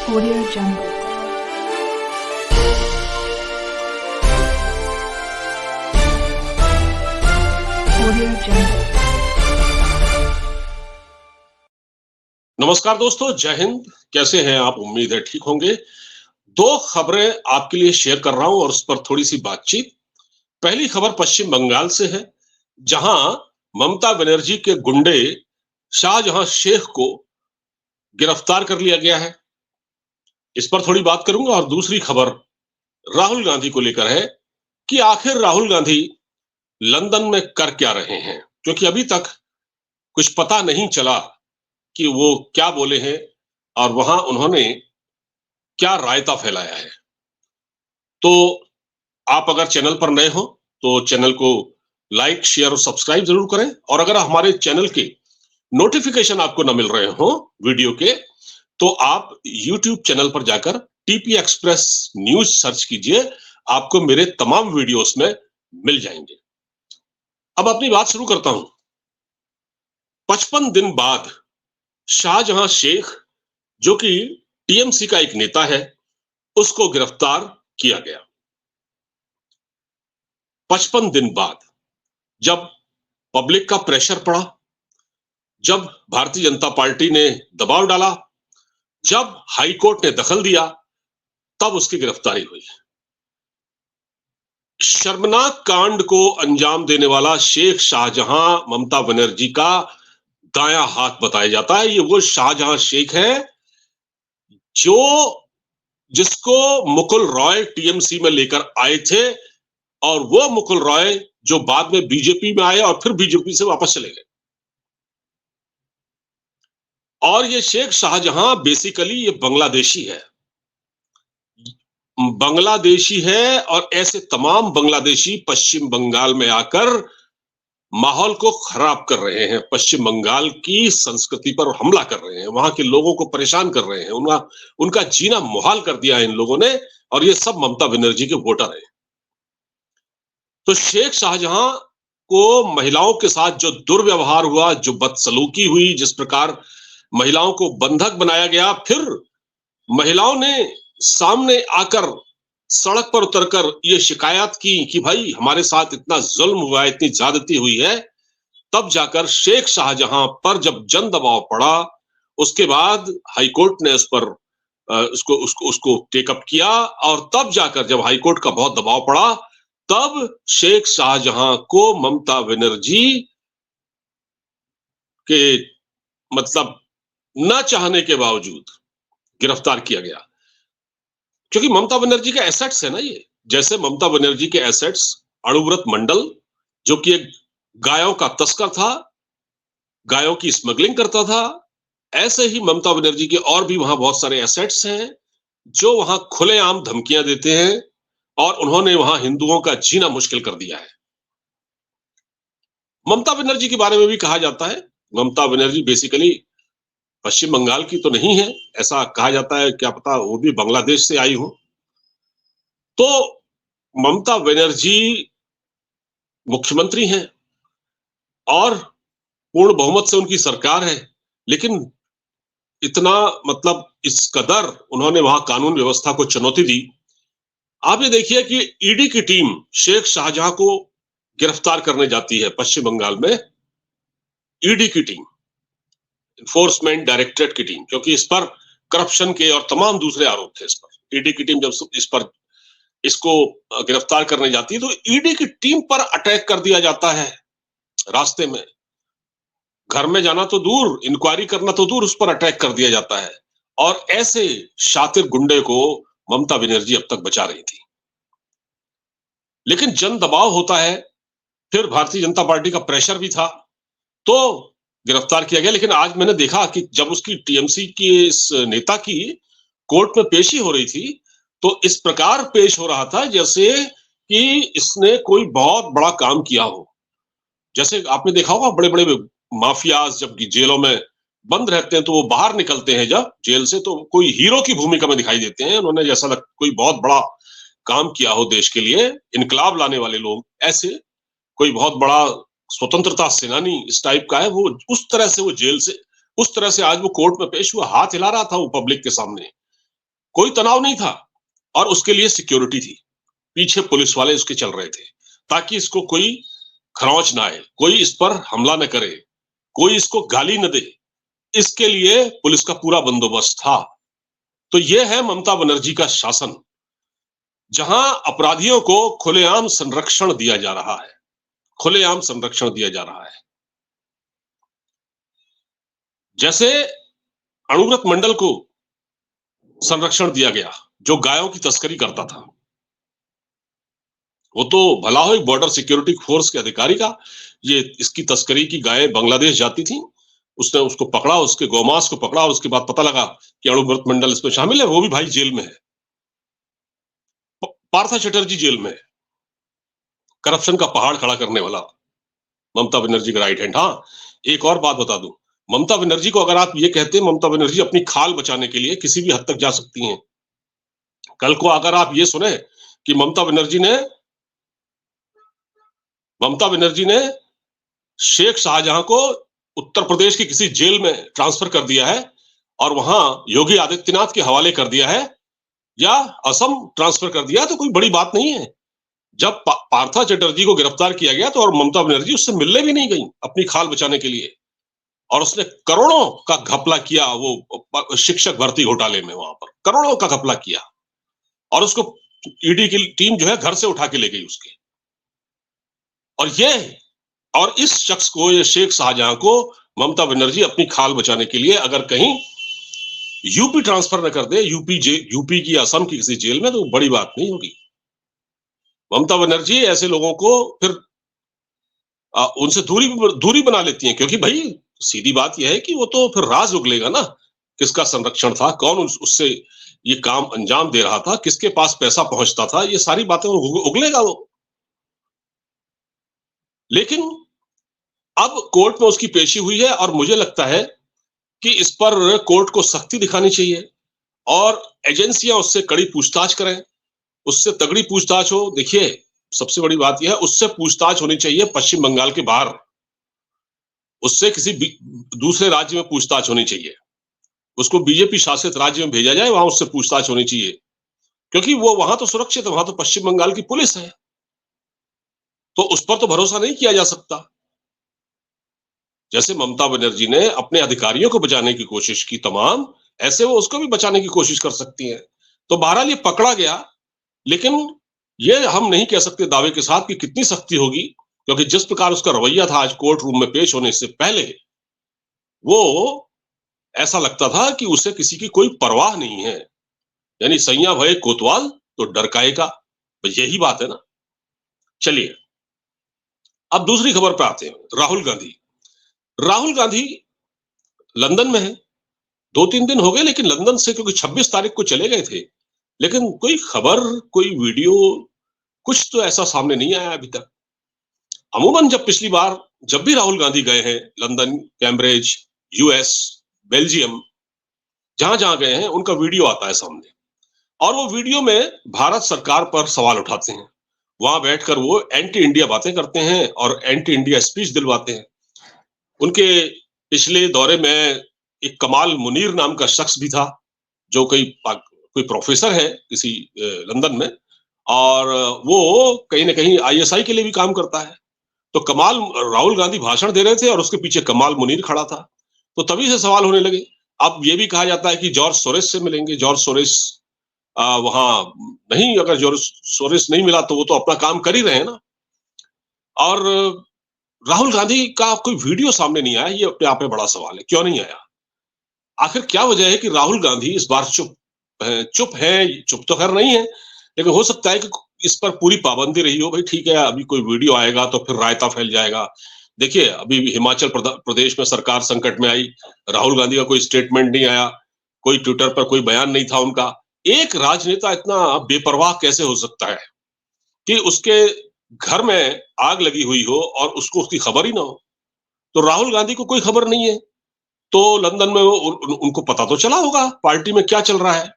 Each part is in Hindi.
Audio Jungle. Audio Jungle. नमस्कार दोस्तों, जय हिंद। कैसे हैं आप? उम्मीद है ठीक होंगे। दो खबरें आपके लिए शेयर कर रहा हूं और उस पर थोड़ी सी बातचीत। पहली खबर पश्चिम बंगाल से है, जहां ममता बनर्जी के गुंडे शाहजहां शेख को गिरफ्तार कर लिया गया है। इस पर थोड़ी बात करूंगा। और दूसरी खबर राहुल गांधी को लेकर है कि आखिर राहुल गांधी लंदन में कर क्या रहे हैं, क्योंकि अभी तक कुछ पता नहीं चला कि वो क्या बोले हैं और वहां उन्होंने क्या रायता फैलाया है। तो आप अगर चैनल पर नए हो तो चैनल को लाइक, शेयर और सब्सक्राइब जरूर करें। और अगर हमारे चैनल के नोटिफिकेशन आपको न मिल रहे हो वीडियो के, तो आप YouTube चैनल पर जाकर टीपी एक्सप्रेस न्यूज सर्च कीजिए, आपको मेरे तमाम वीडियोस में मिल जाएंगे। अब अपनी बात शुरू करता हूं। 55 दिन बाद शाहजहां शेख, जो कि टीएमसी का एक नेता है, उसको गिरफ्तार किया गया। 55 दिन बाद, जब पब्लिक का प्रेशर पड़ा, जब भारतीय जनता पार्टी ने दबाव डाला, जब हाई कोर्ट ने दखल दिया, तब उसकी गिरफ्तारी हुई। शर्मनाक कांड को अंजाम देने वाला शेख शाहजहां ममता बनर्जी का दायां हाथ बताया जाता है। ये वो शाहजहां शेख है जिसको मुकुल रॉय टीएमसी में लेकर आए थे, और वो मुकुल रॉय जो बाद में बीजेपी में आए और फिर बीजेपी से वापस चले गए। और ये शेख शाहजहां बेसिकली ये बांग्लादेशी है और ऐसे तमाम बांग्लादेशी पश्चिम बंगाल में आकर माहौल को खराब कर रहे हैं, पश्चिम बंगाल की संस्कृति पर हमला कर रहे हैं, वहां के लोगों को परेशान कर रहे हैं, उनका जीना मुहाल कर दिया है इन लोगों ने। और ये सब ममता बनर्जी के वोटर हैं। तो शेख शाहजहां को महिलाओं के साथ जो दुर्व्यवहार हुआ, जो बदसलूकी हुई, जिस प्रकार महिलाओं को बंधक बनाया गया, फिर महिलाओं ने सामने आकर सड़क पर उतरकर ये शिकायत की कि भाई हमारे साथ इतना जुल्म हुआ है, इतनी ज्यादती हुई है, तब जाकर शेख शाहजहां पर जब जन दबाव पड़ा, उसके बाद हाईकोर्ट ने उस पर उसको टेकअप किया। और तब जाकर जब हाईकोर्ट का बहुत दबाव पड़ा, तब शेख शाहजहां को ममता बनर्जी के मतलब न चाहने के बावजूद गिरफ्तार किया गया। क्योंकि ममता बनर्जी के एसेट्स है ना ये। जैसे ममता बनर्जी के एसेट्स अणुव्रत मंडल, जो कि एक गायों का तस्कर था, गायों की स्मगलिंग करता था, ऐसे ही ममता बनर्जी के और भी वहां बहुत सारे एसेट्स हैं जो वहां खुलेआम धमकियां देते हैं, और उन्होंने वहां हिंदुओं का जीना मुश्किल कर दिया है। ममता बनर्जी के बारे में भी कहा जाता है, ममता बनर्जी बेसिकली पश्चिम बंगाल की तो नहीं है, ऐसा कहा जाता है, क्या पता वो भी बांग्लादेश से आई हो। तो ममता बनर्जी मुख्यमंत्री हैं और पूर्ण बहुमत से उनकी सरकार है, लेकिन इतना इस कदर उन्होंने वहां कानून व्यवस्था को चुनौती दी। आप ये देखिए कि ईडी की टीम शेख शाहजहां को गिरफ्तार करने जाती है पश्चिम बंगाल में। ईडी की टीम, इन्फोर्समेंट डायरेक्टरेट की टीम, क्योंकि इस पर करप्शन के और तमाम दूसरे आरोप थे। इस पर ईडी की टीम जब इसको गिरफ्तार करने जाती है, तो ईडी की टीम पर अटैक कर दिया जाता है रास्ते में। घर में जाना तो दूर, इंक्वायरी करना तो दूर, उस पर अटैक कर दिया जाता है। और ऐसे शातिर गुंडे को ममता बनर्जी अब तक बचा रही थी। लेकिन जन दबाव होता है, फिर भारतीय जनता पार्टी का प्रेशर भी था, तो गिरफ्तार किया गया। लेकिन आज मैंने देखा कि जब उसकी टीएमसी की इस नेता की कोर्ट में पेशी हो रही थी, तो इस प्रकार पेश हो रहा था जैसे कि इसने कोई बहुत बड़ा काम किया हो। जैसे आपने देखा होगा, बड़े बड़े माफियाज जब जेलों में बंद रहते हैं, तो वो बाहर निकलते हैं जब जेल से, तो कोई हीरो की भूमिका में दिखाई देते हैं। उन्होंने जैसा कोई बहुत बड़ा काम किया हो देश के लिए, इनकलाब लाने वाले लोग, ऐसे कोई बहुत बड़ा स्वतंत्रता सेनानी इस टाइप का है वो, उस तरह से वो जेल से, उस तरह से आज वो कोर्ट में पेश हुआ, हाथ हिला रहा था वो पब्लिक के सामने कोई तनाव नहीं था और उसके लिए सिक्योरिटी थी, पीछे पुलिस वाले उसके चल रहे थे ताकि इसको कोई खरोंच ना आए, कोई इस पर हमला न करे, कोई इसको गाली न दे, इसके लिए पुलिस का पूरा बंदोबस्त था। तो ये है ममता बनर्जी का शासन, जहां अपराधियों को खुलेआम संरक्षण दिया जा रहा है, खुलेआम संरक्षण दिया जा रहा है। जैसे अणुव्रत मंडल को संरक्षण दिया गया, जो गायों की तस्करी करता था। वो तो भला हो एक बॉर्डर सिक्योरिटी फोर्स के अधिकारी का, ये इसकी तस्करी की गायें बांग्लादेश जाती थी, उसने उसको पकड़ा, उसके गौमांस को पकड़ा और उसके बाद पता लगा कि अणुव्रत मंडल इसमें शामिल है। वो भी भाई जेल में है, पार्था चटर्जी जेल में है, करप्शन का पहाड़ खड़ा करने वाला ममता बनर्जी का राइट हैंड। हाँ, एक और बात बता दूं, ममता बनर्जी को अगर आप ये कहते हैं ममता बनर्जी अपनी खाल बचाने के लिए किसी भी हद तक जा सकती हैं। कल को अगर आप ये सुने कि ममता बनर्जी ने शेख शाहजहां को उत्तर प्रदेश की किसी जेल में ट्रांसफर कर दिया है और वहां योगी आदित्यनाथ के हवाले कर दिया है या असम ट्रांसफर कर दिया, तो कोई बड़ी बात नहीं है। जब पार्था चटर्जी को गिरफ्तार किया गया तो और ममता बनर्जी उससे मिलने भी नहीं गई अपनी खाल बचाने के लिए, और उसने करोड़ों का घपला किया वो शिक्षक भर्ती घोटाले में, वहां पर करोड़ों का घपला किया और उसको ईडी की टीम जो है घर से उठा के ले गई उसके। और इस शख्स को, ये शेख शाहजहां को ममता बनर्जी अपनी खाल बचाने के लिए अगर कहीं यूपी ट्रांसफर न कर दे, यूपी की असम की किसी जेल में, तो बड़ी बात नहीं होगी। ममता बनर्जी ऐसे लोगों को फिर उनसे दूरी बना लेती हैं, क्योंकि भाई सीधी बात यह है कि वो तो फिर राज उगलेगा ना, किसका संरक्षण था, कौन उससे ये काम अंजाम दे रहा था, किसके पास पैसा पहुंचता था, ये सारी बातें उगलेगा वो। लेकिन अब कोर्ट में उसकी पेशी हुई है और मुझे लगता है कि इस पर कोर्ट को सख्ती दिखानी चाहिए और एजेंसियां उससे कड़ी पूछताछ करें, उससे तगड़ी पूछताछ हो। देखिए, सबसे बड़ी बात यह है, उससे पूछताछ होनी चाहिए पश्चिम बंगाल के बाहर, उससे किसी दूसरे राज्य में पूछताछ होनी चाहिए, उसको बीजेपी शासित राज्य में भेजा जाए, वहां उससे पूछताछ होनी चाहिए, क्योंकि वो वहां तो सुरक्षित है, वहां तो पश्चिम बंगाल की पुलिस है, तो उस पर तो भरोसा नहीं किया जा सकता। जैसे ममता बनर्जी ने अपने अधिकारियों को बचाने की कोशिश की तमाम, ऐसे वो उसको भी बचाने की कोशिश कर सकती हैं। तो बहरहाल ये पकड़ा गया, लेकिन ये हम नहीं कह सकते दावे के साथ कि कितनी सख्ती होगी, क्योंकि जिस प्रकार उसका रवैया था आज कोर्ट रूम में पेश होने से पहले, वो ऐसा लगता था कि उसे किसी की कोई परवाह नहीं है, यानी सैया भय कोतवाल तो डर काहे का, यही बात है ना। चलिए अब दूसरी खबर पर आते हैं। राहुल गांधी लंदन में है, 2-3 दिन हो गए, लेकिन लंदन से क्योंकि 26 तारीख को चले गए थे, लेकिन कोई खबर, कोई वीडियो, कुछ तो ऐसा सामने नहीं आया अभी तक। अमूमन पिछली बार जब भी राहुल गांधी गए हैं लंदन, कैम्ब्रिज, यूएस, बेल्जियम, जहां जहां गए हैं, उनका वीडियो आता है सामने और वो वीडियो में भारत सरकार पर सवाल उठाते हैं। वहां बैठकर वो एंटी इंडिया बातें करते हैं और एंटी इंडिया स्पीच दिलवाते हैं। उनके पिछले दौरे में एक कमाल मुनीर नाम का शख्स भी था, जो कोई प्रोफेसर है किसी लंदन में, और वो कहीं ना कहीं आईएसआई के लिए भी काम करता है। तो राहुल गांधी भाषण दे रहे थे और उसके पीछे कमाल मुनीर खड़ा था, तो तभी से सवाल होने लगे। अब ये भी कहा जाता है कि जॉर्ज सोरेस से मिलेंगे। जॉर्ज सोरेस वहां नहीं, अगर जॉर्ज सोरेस नहीं मिला तो वो तो अपना काम कर ही रहे हैं ना। और राहुल गांधी का कोई वीडियो सामने नहीं आया, ये अपने आप में बड़ा सवाल है, क्यों नहीं आया? आखिर क्या वजह है कि राहुल गांधी इस बार चुप तो खैर नहीं है, लेकिन हो सकता है कि इस पर पूरी पाबंदी रही हो। भाई ठीक है, अभी कोई वीडियो आएगा तो फिर रायता फैल जाएगा। देखिए, अभी हिमाचल प्रदेश में सरकार संकट में आई, राहुल गांधी का कोई स्टेटमेंट नहीं आया, कोई ट्विटर पर कोई बयान नहीं था उनका। एक राजनेता इतना बेपरवाह कैसे हो सकता है कि उसके घर में आग लगी हुई हो और उसको उसकी खबर ही ना हो? तो राहुल गांधी को कोई खबर नहीं है, तो लंदन में उनको पता तो चला होगा पार्टी में क्या चल रहा है,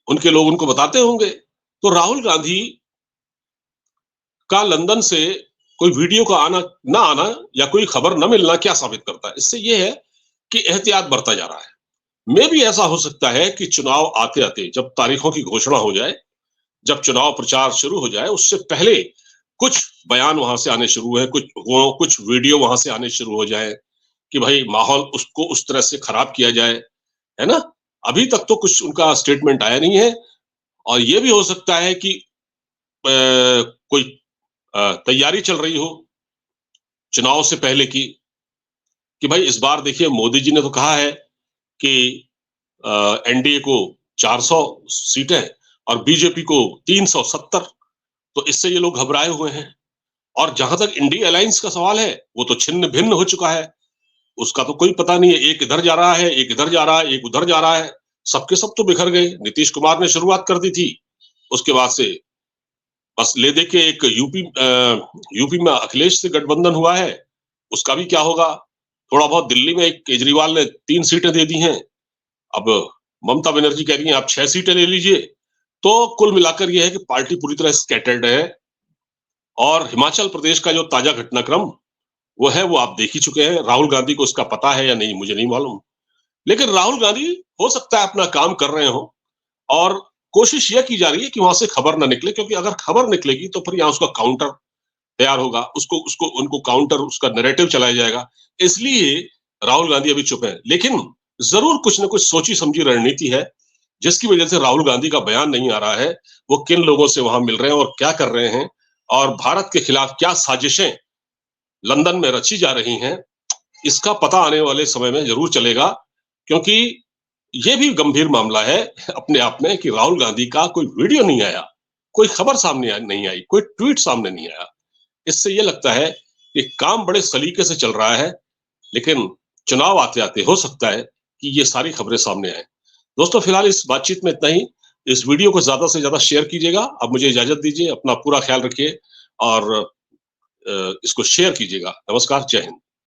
उनके लोग उनको बताते होंगे। तो राहुल गांधी का लंदन से कोई वीडियो का आना ना आना या कोई खबर ना मिलना क्या साबित करता है? इससे यह है कि एहतियात बरता जा रहा है। में भी ऐसा हो सकता है कि चुनाव आते-आते जब तारीखों की घोषणा हो जाए, जब चुनाव प्रचार शुरू हो जाए, उससे पहले कुछ बयान वहां से आने शुरू है, कुछ वीडियो वहां से आने शुरू हो जाए कि भाई माहौल उसको उस तरह से खराब किया जाए, है ना? अभी तक तो कुछ उनका स्टेटमेंट आया नहीं है और ये भी हो सकता है कि कोई तैयारी चल रही हो चुनाव से पहले की कि भाई इस बार देखिए मोदी जी ने तो कहा है कि एनडीए को 400 सीटें और बीजेपी को 370, तो इससे ये लोग घबराए हुए हैं। और जहां तक इंडिया अलायंस का सवाल है, वो तो छिन्न भिन्न हो चुका है, उसका तो कोई पता नहीं है, एक इधर जा रहा है, एक इधर जा रहा है, एक उधर जा रहा है, सबके सब तो बिखर गए। नीतीश कुमार ने शुरुआत कर दी थी, उसके बाद से बस ले दे के एक यूपी में अखिलेश से गठबंधन हुआ है, उसका भी क्या होगा? थोड़ा बहुत दिल्ली में एक केजरीवाल ने 3 सीटें दे दी हैं, अब ममता बनर्जी कह रही हैं आप 6 सीटें ले लीजिए। तो कुल मिलाकर यह है कि पार्टी पूरी तरह स्कैटर्ड है और हिमाचल प्रदेश का जो ताजा घटनाक्रम वो है, वो आप देख ही चुके हैं। राहुल गांधी को उसका पता है या नहीं मुझे नहीं मालूम, लेकिन राहुल गांधी हो सकता है अपना काम कर रहे हो और कोशिश यह की जा रही है कि वहां से खबर ना निकले, क्योंकि अगर खबर निकलेगी तो फिर यहाँ उसका काउंटर तैयार होगा, उसको उसको उनको काउंटर उसका नैरेटिव चलाया जाएगा। इसलिए राहुल गांधी अभी चुप है, लेकिन जरूर कुछ ना कुछ सोची समझी रणनीति है जिसकी वजह से राहुल गांधी का बयान नहीं आ रहा है। वो किन लोगों से वहां मिल रहे हैं और क्या कर रहे हैं और भारत के खिलाफ क्या साजिशें लंदन में रची जा रही हैं, इसका पता आने वाले समय में जरूर चलेगा। क्योंकि ये भी गंभीर मामला है अपने आप में कि राहुल गांधी का कोई वीडियो नहीं आया, कोई खबर सामने नहीं आई, कोई ट्वीट सामने नहीं आया। इससे ये लगता है कि काम बड़े सलीके से चल रहा है, लेकिन चुनाव आते-आते हो सकता है कि ये सारी खबरें सामने आए। दोस्तों फिलहाल इस बातचीत में इतना ही। इस वीडियो को ज़्यादा से ज़्यादा शेयर कीजिएगा। अब मुझे इजाज़त दीजिए, अपना पूरा ख़्याल रखिए और इसको शेयर कीजिएगा। नमस्कार, जय हिंद।